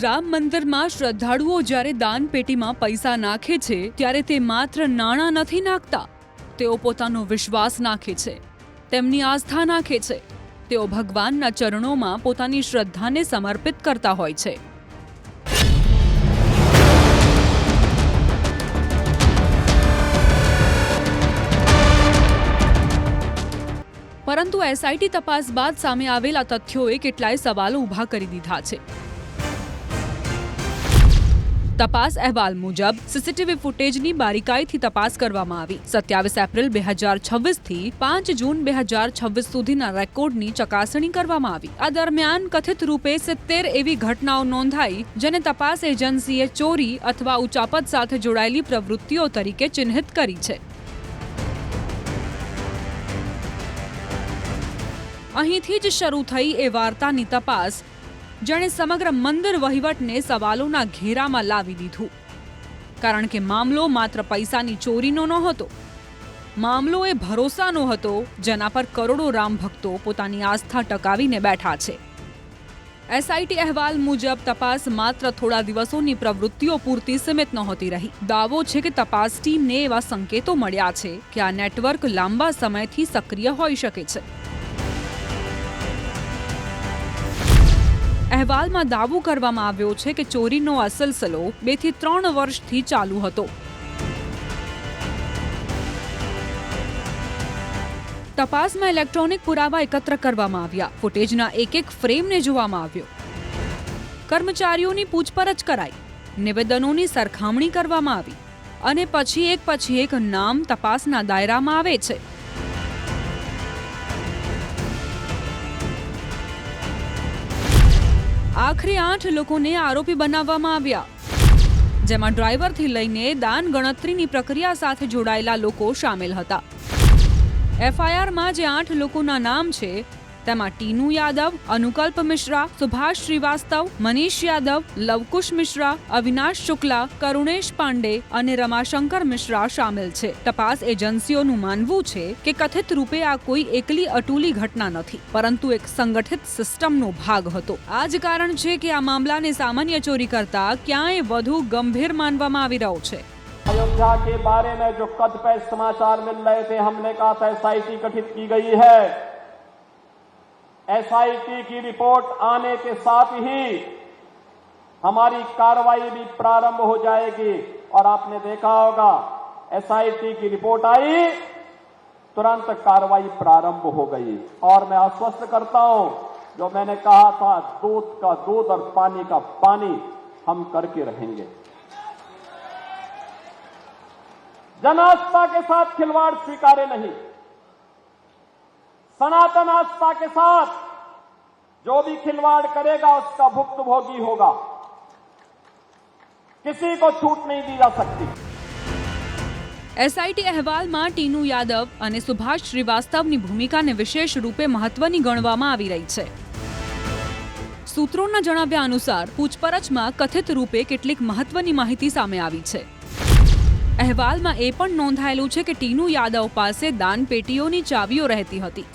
રામ મંદિરમાં શ્રદ્ધાળુઓ જ્યારે દાન પેટીમાં પૈસા નાખે છે ત્યારે તે માત્ર નાણાં નથી નાખતા, તેઓ પોતાનો વિશ્વાસ નાખે છે, તેમની આસ્થા નાખે છે, તેઓ ભગવાનના ચરણોમાં પોતાની શ્રદ્ધાને સમર્પિત કરતા હોય છે। પરંતુ એસઆઈટી તપાસ બાદ સામે આવેલા તથ્યોએ કેટલાય સવાલો ઊભા કરી દીધા છે। તપાસ અહેવાલ મુજબ સીસીટીવી ફૂટેજની બારીકાઈથી તપાસ કરવામાં આવી। 27 એપ્રિલ 2026 થી 5 જૂન 2026 સુધીના રેકોર્ડની ચકાસણી કરવામાં આવી। આ દરમિયાન કથિત રૂપે 70 એવી ઘટનાઓ નોંધાઈ જેને તપાસ એજન્સીએ ચોરી અથવા ઉચાપત સાથે જોડાયેલી પ્રવૃત્તિઓ તરીકે ચિહ્નિત કરી છે। અહીંથી જ શરૂ થઈ એ વાર્તાની તપાસ જેણે સમગ્ર મંદિર વહીવટને સવાલોના ઘેરામાં લાવી દીધું, કારણ કે મામલો માત્ર પૈસાની ચોરીનો નહોતો, મામલો એ ભરોસાનો હતો જેના પર કરોડો રામ ભક્તો પોતાની આસ્થા ટકાવીને બેઠા છે। એસઆઈટી અહેવાલ મુજબ તપાસ માત્ર થોડા દિવસોની પ્રવૃત્તિઓ પૂરતી સીમિત નહોતી રહી। દાવો છે કે તપાસ ટીમને એવા સંકેતો મળ્યા છે કે આ નેટવર્ક લાંબા સમયથી સક્રિય હોઈ શકે છે। અહેવાલમાં દાવો કરવામાં આવ્યો છે કે ચોરીનો આ સિલસિલો 2 થી 3 વર્ષથી ચાલુ હતો। તપાસમાં ઇલેક્ટ્રોનિક પુરાવા એકત્ર કરવામાં આવ્યા, ફૂટેજના એક ફ્રેમને જોવામાં આવ્યો, કર્મચારીઓની પૂછપરછ કરાઈ, નિવેદનોની સરખામણી કરવામાં આવી અને પછી એક નામ તપાસના દાયરામાં આવે છે। આખરે 8 લોકોને આરોપી બનાવવામાં આવ્યા, જેમાં ડ્રાઈવરથી લઈને દાન ગણતરીની પ્રક્રિયા સાથે જોડાયેલા લોકો સામેલ હતા। એફઆઈઆરમાં જે 8 લોકોના નામ છે તેમાં ટીનુ યાદવ, અનુકલ્પ મિશ્રા, સુભાષ શ્રીવાસ્તવ, મનીષ યાદવ, લવકુશ મિશ્રા, અવિનાશ શુક્લા, કરુણેશ પાંડે અને રમાશંકર મિશ્રા સામેલ છે। તપાસ એજન્સીઓનું માનવું છે કે કથિત રૂપે આ કોઈ એકલી અટૂલી ઘટના નથી, પરંતુ એક સંગઠિત સિસ્ટમનો ભાગ હતો। આ જ કારણ છે કે આ મામલાને સામાન્ય ચોરી કરતા ક્યાંય વધુ ગંભીર માનવામાં આવી રહ્યો છે। अयोध्या के बारे में जो कद पे समाचार मिल रहे थे, हमने कहा था एसआईटी गठित की गई है। एसआईटी की रिपोर्ट आने के साथ ही हमारी कार्रवाई भी प्रारंभ हो जाएगी और आपने देखा होगा एसआईटी की रिपोर्ट आई, तुरंत कार्रवाई प्रारंभ हो गई। और मैं आश्वस्त करता हूं, जो मैंने कहा था दूध का दूध और पानी का पानी हम करके रहेंगे। जन आस्था के साथ खिलवाड़ स्वीकार्य नहीं। सनातन आस्था के साथ जो भी खिलवाड़ करेगा उसका भुक्तभोगी होगा, किसी को छूट नहीं दी जा सकती। एसआईटी अहवालમાં ટીનુ યાદવ અને સુભાષ શ્રીવાસ્તવની ભૂમિકાને વિશેષ રૂપે મહત્વની ગણવામાં આવી રહી છે। સૂત્રોના જણાવ્યા અનુસાર પૂછપરછમાં કથિત રૂપે કેટલીક મહત્વની માહિતી સામે આવી છે। અહેવાલમાં એ પણ નોંધાયેલું છે કે ટીનુ યાદવ પાસે દાન પેટીઓની ચાવીઓ રહેતી હતી।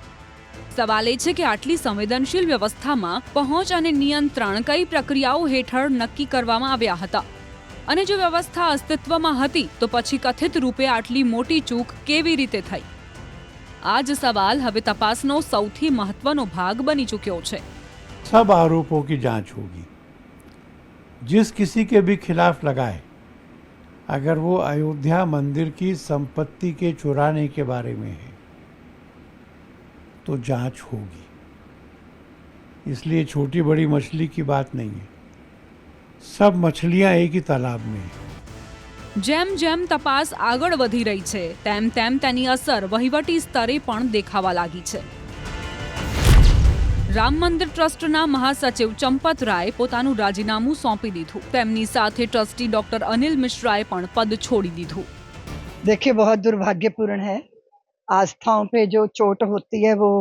સવાલ એ છે કે આટલી સંવેદનશીલ વ્યવસ્થામાં પહોંચ અને નિયંત્રણ કઈ પ્રક્રિયાઓ હેઠળ નક્કી કરવામાં આવ્યા હતા અને જો વ્યવસ્થા અસ્તિત્વમાં હતી તો પછી કથિત રૂપે આટલી મોટી ચૂક કેવી રીતે થઈ? આ જ સવાલ હવે તપાસનો સૌથી મહત્વનો ભાગ બની ચૂક્યો છે। सब आरोपों की जांच होगी। जिस किसी के भी खिलाफ लगाए, अगर वो अयोध्या मंदिर की संपत्ति के चुराने के बारे में है तो जांच होगी। इसलिए छोटी बड़ी मछली की बात नहीं है, सब मछलियां एक ही तालाब में है। જેમ જેમ તપાસ આગળ વધી રહી છે તેમ તેમ તેની અસર વહીવટી સ્તરે પણ દેખાવા લાગી છે। રામ મંદિર ટ્રસ્ટના મહાસચિવ ચંપત રાય પોતાનું રાજીનામું સોંપી દીધું। તેમની સાથે ટ્રસ્ટી ડોક્ટર અનિલ મિશ્રાએ પણ પદ છોડી દીધું। देखिए, बहुत दुर्भाग्यपूर्ण है। आस्थाओं पे जो चोट होती है वो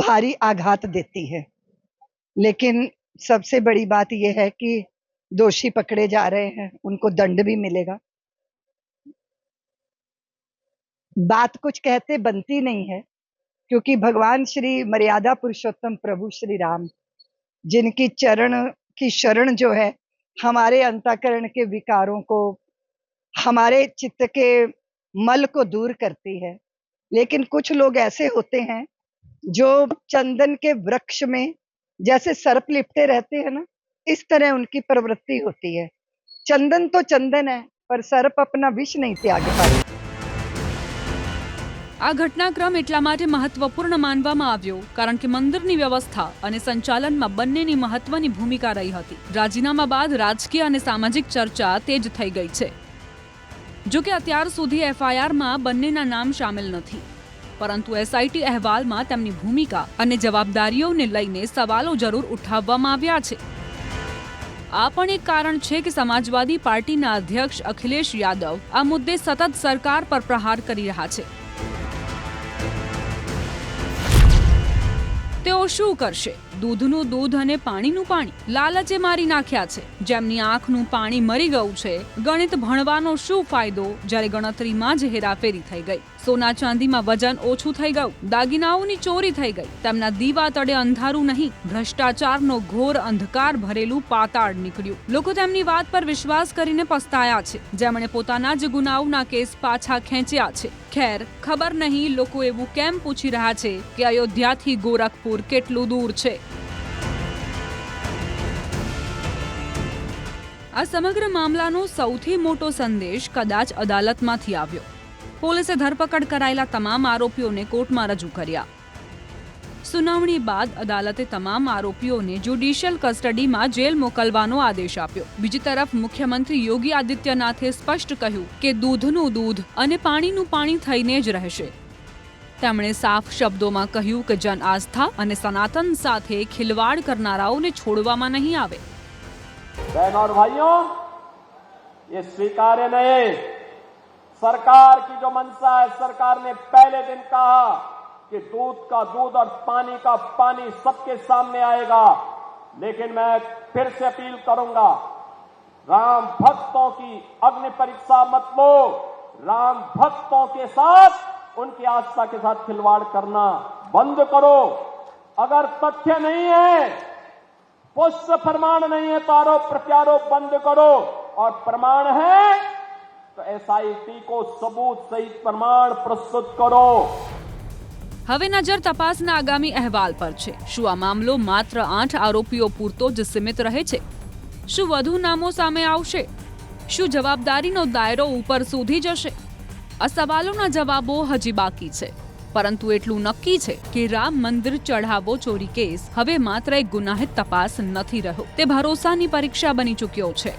भारी आघात देती है, लेकिन सबसे बड़ी बात यह है कि दोषी पकड़े जा रहे हैं, उनको दंड भी मिलेगा। बात कुछ कहते बनती नहीं है, क्योंकि भगवान श्री मर्यादा पुरुषोत्तम प्रभु श्री राम, जिनकी चरण की शरण जो है हमारे अंतःकरण के विकारों को, हमारे चित्त के मल को दूर करती है। लेकिन कुछ लोग ऐसे होते हैं जो चंदन के वृक्ष में जैसे सर्प लिपटे रहते हैं ना, इस तरह उनकी प्रवृत्ति होती है। चंदन तो चंदन है, पर सर्प अपना विष नहीं त्याग पाए। આ ઘટનાક્રમ એટલા માટે મહત્વપૂર્ણ માનવામાં આવ્યો કારણ કે મંદિરની વ્યવસ્થા અને સંચાલનમાં બંનેની મહત્વની ભૂમિકા રહી હતી. રાજીનામા બાદ રાજકીય અને સામાજિક ચર્ચા તેજ થઈ ગઈ છે. જો કે અત્યાર સુધી એફઆઈઆરમાં બંનેના નામ શામેલ નથી, પરંતુ એસઆઈટી અહેવાલમાં તેમની ભૂમિકા અને જવાબદારીઓને લઈને સવાલો જરૂર ઉઠાવવામાં આવ્યા છે. આ પણ એક કારણ છે કે સમાજવાદી પાર્ટીના અધ્યક્ષ અખિલેશ યાદવ આ મુદ્દે સતત સરકાર પર પ્રહાર કરી રહ્યા છે. તેઓ શું કરશે? દૂધનું દૂધ અને પાણીનું પાણી લાલચે મારી નાખ્યા છે. જેમની આંખનું પાણી મરી ગયું છે. ગણિત ભણવાનો શું ફાયદો જ્યારે ગણતરીમાં જ હેરાફેરી થઈ ગઈ? સોના ચાંદીમાં વજન ઓછું થઈ ગયું, દાગીનાઓની ચોરી થઈ ગઈ. તેમના દીવા તળે અંધારું નહીં, ભ્રષ્ટાચારનો ઘોર અંધકાર ભરેલું પાતાળ નીકળ્યું. લોકો તેમની વાત પર વિશ્વાસ કરીને પસ્તાયા છે, જેમણે પોતાના જ ગુનાઓના કેસ પાછા ખેંચ્યા છે. ખેર, ખબર નહીં લોકો એવું કેમ પૂછી રહ્યા છે કે અયોધ્યાથી ગોરખપુર કેટલું દૂર છે. આ સમગ્ર મામલાનો સૌથી મોટો સંદેશ કદાચ અદાલતમાંથી આવ્યો. પોલીસે ધરપકડ કરાયેલા તમામ આરોપીઓને કોર્ટમાં રજૂ કર્યા. સુનાવણી બાદ અદાલતે તમામ આરોપીઓને જ્યુડિશિયલ કસ્ટડીમાં જેલ મોકલવાનો આદેશ આપ્યો. બીજી તરફ મુખ્યમંત્રી યોગી આદિત્યનાથે સ્પષ્ટ કહ્યું કે દૂધનું દૂધ અને પાણીનું પાણી થઈને જ રહેશે. તેમણે સાફ શબ્દોમાં કહ્યું કે જન આસ્થા અને સનાતન સાથે ખિલવાડ કરનારાઓને છોડવામાં નહીં આવે. बहनों और भाइयों, ये स्वीकार्य नहीं. सरकार की जो मंशा है, सरकार ने पहले दिन कहा कि दूध का दूध और पानी का पानी सबके सामने आएगा. लेकिन मैं फिर से अपील करूंगा, राम भक्तों की अग्नि परीक्षा मत लो. राम भक्तों के साथ, उनकी आस्था के साथ खिलवाड़ करना बंद करो. अगर तथ्य नहीं है, पुष्ट प्रमाण नहीं है, तो आरोप प्रत्यारोप बंद करो. और प्रमाण है तो एसआईटी को सबूत सहित प्रमाण प्रस्तुत કરો. હવે નજર તપાસના આગામી અહેવાલ પર છે. શું આ મામલો માત્ર 8 આરોપીઓ પૂરતો જ સીમિત રહે છે? શું વધુ નામો સામે આવશે? શું જવાબદારીનો દાયરો ઉપર સુધી જશે? આ સવાલોના જવાબો હજી બાકી છે. પરંતુ એટલું નક્કી છે કે રામ મંદિર ચઢાવો ચોરી કેસ હવે માત્ર એક ગુનાહિત તપાસ નથી રહ્યો, તે ભરોસાની પરીક્ષા બની ચૂક્યો છે.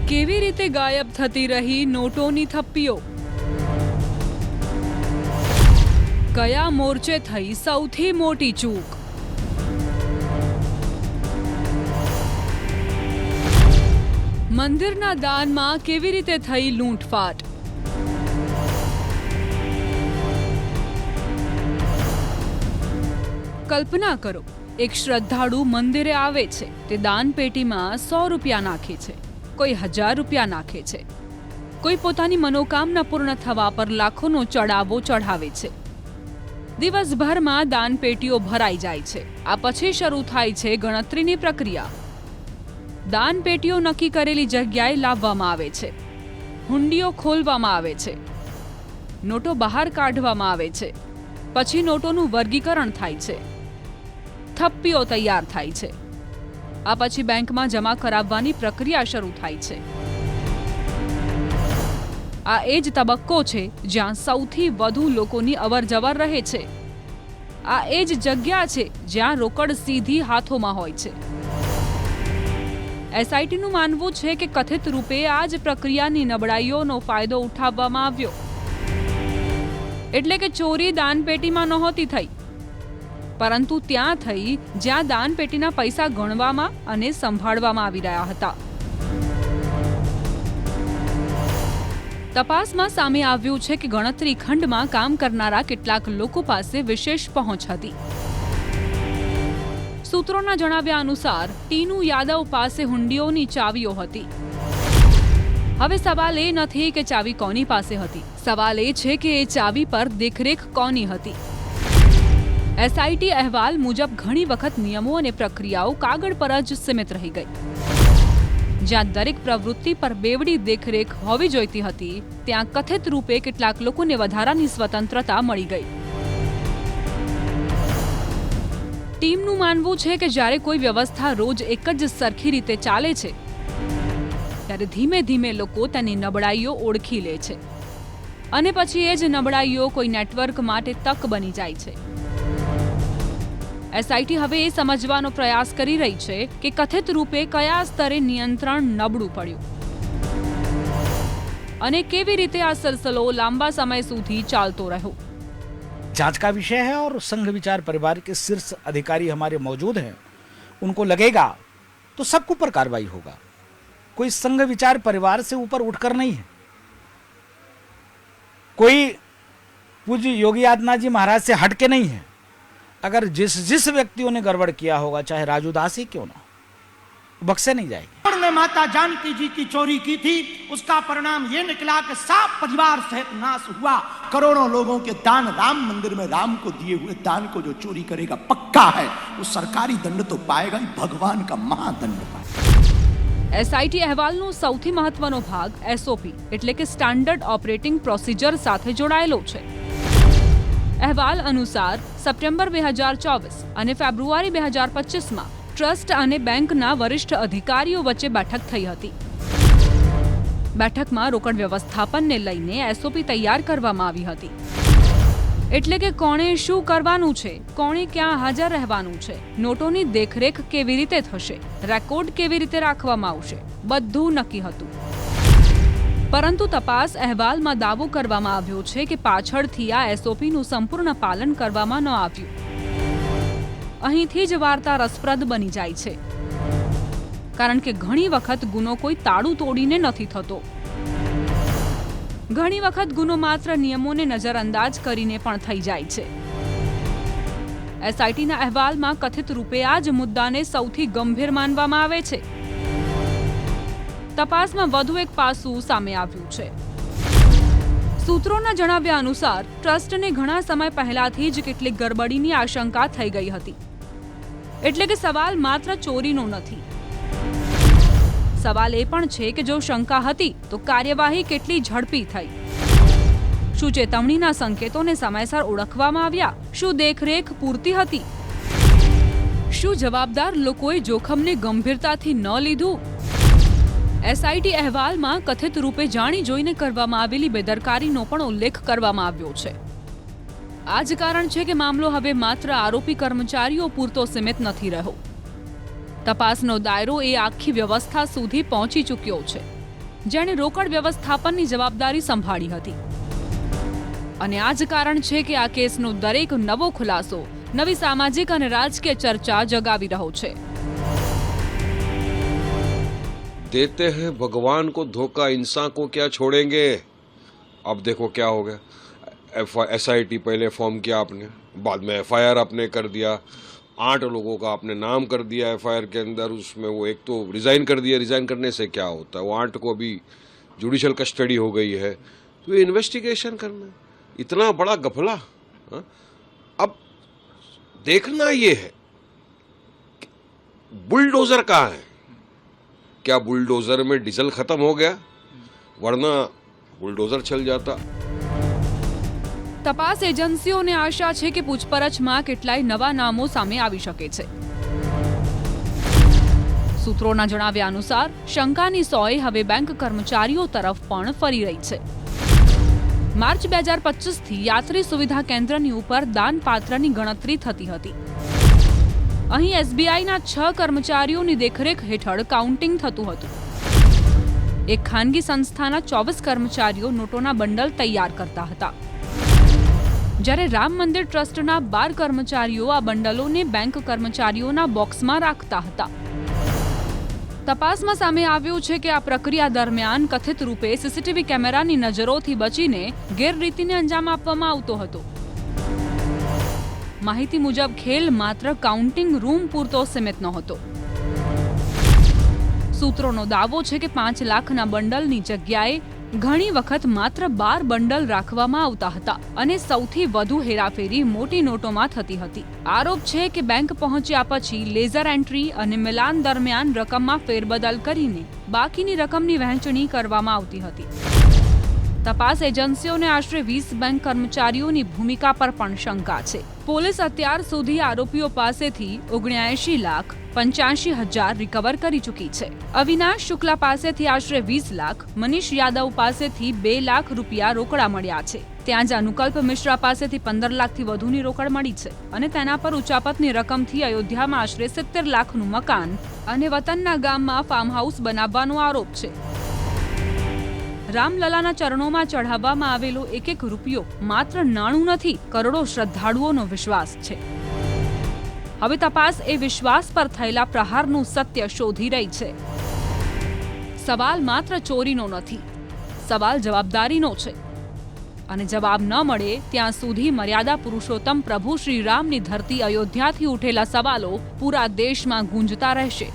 કેવી રીતે ગાયબ થતી રહી નોટોની થપ્પીઓ? કયા મોરચે થઈ સૌથી મોટી ચૂક? મંદિરના દાનમાં કેવી રીતે થઈ લૂંટફાટ? કલ્પના કરો, એક શ્રદ્ધાળુ મંદિરે આવે છે. તે દાન પેટીમાં 100 રૂપિયા નાખે છે, કોઈ 1000 રૂપિયા નાખે છે, કોઈ પોતાની મનોકામના પૂર્ણ થવા પર લાખોનો ચડાવો ચઢાવે છે. દિવસભરમાં દાન પેટીઓ ભરાઈ જાય છે. આ પછી શરૂ થાય છે ગણતરીની પ્રક્રિયા. દાન પેટીઓ નક્કી કરેલી જગ્યાએ લાવવામાં આવે છે, હુંડીઓ ખોલવામાં આવે છે, નોટો બહાર કાઢવામાં આવે છે, પછી નોટોનું વર્ગીકરણ થાય છે, થપ્પીઓ તૈયાર થાય છે. આ પછી બેંકમાં જમા કરાવવાની પ્રક્રિયા શરૂ થાય છે. આ એ જ તબક્કો છે જ્યાં સૌથી વધુ લોકોની અવરજવર રહે છે. આ એ જ જગ્યા છે જ્યાં રોકડ સીધી હાથોમાં હોય છે. એસઆઈટીનું માનવું છે કે કથિત રૂપે આ જ પ્રક્રિયાની નબળાઈઓનો ફાયદો ઉઠાવવામાં આવ્યો. એટલે કે ચોરી દાનપેટીમાં નહોતી થઈ, પરંતુ ત્યાં થઈ જ્યાં દાનપેટીના પૈસા ગણવામાં અને સંભાળવામાં આવી રહ્યા હતા. તપાસમાં સામે આવ્યું છે કે ગણતરી ખંડમાં કામ કરનારા કેટલાક લોકો પાસે વિશેષ પહોંચ હતી. સૂત્રોના જણાવ્યા અનુસાર ટીનુ યાદવ પાસે હુંડીઓની ચાવીઓ હતી. હવે સવાલ એ નથી કે ચાવી કોની પાસે હતી, સવાલ એ છે કે એ ચાવી પર દેખરેખ કોની હતી. એસઆઈટી અહેવાલ મુજબ ઘણી વખત નિયમો અને પ્રક્રિયાઓ કાગળ પર જ સીમિત રહી ગઈ. જ્યાં દરેક પ્રવૃત્તિ પર બેવડી દેખરેખ હોવી જોઈતી હતી, ત્યાં કથિત રૂપે કેટલાક લોકોને વધારાની સ્વતંત્રતા મળી ગઈ. ટીમનું માનવું છે કે જ્યારે કોઈ વ્યવસ્થા રોજ એક જ સરખી રીતે ચાલે છે, ત્યારે ધીમે ધીમે લોકો તેની નબળાઈઓ ઓળખી લે છે અને પછી એ જ નબળાઈઓ કોઈ નેટવર્ક માટે તક બની જાય છે. એસઆઈટી હવે એ સમજવાનો પ્રયાસ કરી રહી છે કે કથિત રૂપે કયા સ્તરે નિયંત્રણ નબળું પડ્યું અને કેવી રીતે આ સિલસિલો લાંબા સમય સુધી ચાલતો રહ્યો. जांच का विषय है और संघ विचार परिवार के शीर्ष अधिकारी हमारे मौजूद हैं. उनको लगेगा तो सबके ऊपर कार्रवाई होगा. कोई संघ विचार परिवार से ऊपर उठकर नहीं है. कोई पूज्य योगी आदित्यनाथ जी महाराज से हट के नहीं है. अगर जिस व्यक्तियों ने गड़बड़ किया होगा, चाहे राजू दास ही क्यों ना, बख्शे नहीं जाएंगे. ने माता जानकी जी की चोरी की थी, उसका परिणाम ये निकला कि सब परिवार सहित नाश हुआ. करोड़ों लोगों के दान राम मंदिर में राम को दिए हुए दान को जो चोरी करेगा पक्का है वो सरकारी दंड तो पाएगा ही, भगवान का महादंड पाएगा. એસઆઈટી અહેવાલનો સૌથી મહત્વનો ભાગ એસઓપી એટલે કે સ્ટાન્ડર્ડ ઓપરેટિંગ પ્રોસિજર સાથે જોડાયેલો છે. અહેવાલ અનુસાર સપ્ટેમ્બર 2024 અને ફેબ્રુઆરી 2025માં ટ્રસ્ટ અને બેંકના વરિષ્ઠ અધિકારીઓ વચ્ચે બેઠક થઈ હતી. બેઠકમાં રોકડ વ્યવસ્થાપનને લઈને એસઓપી તૈયાર કરવામાં આવી હતી. એટલે કે કોણે શું કરવાનું છે, કોણે ક્યાં હાજર રહેવાનું છે, નોટોની દેખરેખ કેવી રીતે થશે, રેકોર્ડ કેવી રીતે રાખવામાં આવશે, બધું નક્કી હતું. પરંતુ તપાસ અહેવાલમાં દાવો કરવામાં આવ્યો છે કે પાછળથી આ એસઓપીનું સંપૂર્ણ પાલન કરવામાં ન આવ્યું. અહીંથી જ વાર્તા રસપ્રદ બની જાય છે, કારણ કે ઘણી વખત ગુનો કોઈ તાળું તોડીને નથી થતો. ઘણી વખત ગુનો માત્ર નિયમોને નજરઅંદાજ કરીને પણ થઈ જાય છે. એસઆઈટીના અહેવાલમાં કથિત રૂપે આ જ મુદ્દાને સૌથી ગંભીર માનવામાં આવે છે. તપાસમાં વધુ એક પાસું સામે આવ્યું છે. સૂત્રોના જણાવ્યા અનુસાર ટ્રસ્ટને ઘણા સમય પહેલાથી જ કેટલીક ગડબડીની આશંકા થઈ ગઈ હતી. એટલે કે સવાલ માત્ર ચોરીનો નથી. સવાલ એ પણ છે કે જો શંકા હતી તો કાર્યવાહી કેટલી ઝડપી થઈ. શું ચેતવણીના સંકેતોને સમયસર ઓળખવામાં આવ્યા? શું દેખરેખ પૂરતી હતી? શું જવાબદાર લોકોએ જોખમને ગંભીરતાથી ન લીધું? એસઆઈટી અહેવાલમાં કથિત રૂપે જાણી જોઈને કરવામાં આવેલી બેદરકારીનો પણ ઉલ્લેખ કરવામાં આવ્યો છે. આ જ કારણ છે કે મામલો હવે માત્ર આરોપી કર્મચારીઓ પૂરતો સીમિત નથી રહ્યો. તપાસનો દાયરો એ આખી વ્યવસ્થા સુધી પહોંચી ચૂક્યો છે, જેણે રોકડ વ્યવસ્થાપનની જવાબદારી સંભાળી હતી. અને આ જ કારણ છે કે આ કેસનો દરેક નવો ખુલાસો નવી સામાજિક અને રાજકીય ચર્ચા જગાવી રહ્યો છે. देते हैं भगवान को धोखा, इंसान को क्या छोड़ेंगे. अब देखो क्या हो गया. एसआईटी पहले फॉर्म किया आपने, बाद में एफआईआर आपने कर दिया. 8 लोगों का आपने नाम कर दिया एफआईआर के अंदर. उसमें वो एक तो रिजाइन कर दिया. रिजाइन करने से क्या होता है, वो 8 को अभी जुडिशल कस्टडी हो गई है, तो ये इन्वेस्टिगेशन करना. इतना बड़ा गफला. अब देखना ये है बुलडोजर कहाँ है. क्या बुलडोजर में डीजल खत्म हो गया, वरना बुलडोजर चल जाता. તપાસ એજન્સીઓને આશા છે કે પૂછપરછમાં કેટલાય નવા નામો સામે આવી શકે છે. સૂત્રોના જણાવ્યા અનુસાર શંકાની સોય હવે બેંક કર્મચારીઓ તરફ પણ ફરી રહી છે. માર્ચ 2025થી યાત્રી સુવિધા કેન્દ્રની ઉપર દાનપાત્રની ગણતરી થતી હતી. અહીં એસબીઆઈના 6 કર્મચારીઓની દેખરેખ હેઠળ કાઉન્ટિંગ થતું હતું. એક ખાનગી સંસ્થાના 24 કર્મચારીઓ નોટોના બંડલ તૈયાર કરતા હતા, જ્યારે રામ મંદિર ટ્રસ્ટના 12 કર્મચારીઓ આ બંડલોને બેંક કર્મચારીઓના બોક્સમાં રાખતા હતા. તપાસમાં સામે આવ્યું છે કે આ પ્રક્રિયા દરમિયાન કથિત રૂપે સીસીટીવી કેમેરાની નજરોથી બચીને ગેરરીતિને અંજામ આપવામાં આવતો હતો. માહિતી મુજબ ખેલ માત્ર કાઉન્ટિંગ રૂમ પૂરતો સીમિત નહોતો. સૂત્રોનો દાવો છે કે 5 લાખના બંડલની જગ્યાએ ઘણી વખત માત્ર 12 બંડલ રાખવામાં આવતા હતા અને સૌથી વધુ હેરાફેરી મોટી નોટોમાં થતી હતી. આરોપ છે કે બેંક પહોંચ્યા પછી લેઝર એન્ટ્રી અને મિલાન દરમિયાન રકમમાં ફેરબદલ કરીને બાકીની રકમની વહેંચણી કરવામાં આવતી હતી. તપાસ એજન્સીઓને આશરે 20 બેંક કર્મચારીઓની ભૂમિકા પર પણ શંકા છે. પોલીસ અત્યાર સુધી આરોપીઓ પાસેથી 79,85,000 રિકવર કરી ચૂકી છે. અવિનાશ શુક્લા પાસેથી આશરે 20 લાખ, મનીષ યાદવ પાસેથી 2 લાખ રૂપિયા રોકડા મળ્યા છે. ત્યાં જ અનુકલ્પ મિશ્રા પાસેથી 15 લાખથી વધુની રોકડ મળી છે અને તેના પર ઉચાપતની રકમથી અયોધ્યામાં આશરે 70 લાખનું મકાન અને વતનના ગામમાં ફાર્મ હાઉસ બનાવવાનો આરોપ છે. રામલલાના ચરણોમાં ચઢાવવામાં આવેલો એક રૂપિયો માત્ર નાણું નથી, કરોડો શ્રદ્ધાળુઓનો વિશ્વાસ છે. હવે તપાસ એ વિશ્વાસ પર થયેલા પ્રહારનું સત્ય શોધી રહી છે. સવાલ માત્ર ચોરીનો નથી, સવાલ જવાબદારીનો છે અને જવાબ ન મળે ત્યાં સુધી મર્યાદા પુરુષોત્તમ પ્રભુ શ્રી રામની ધરતી અયોધ્યાથી ઉઠેલા સવાલો પૂરા દેશમાં ગુંજતા રહેશે.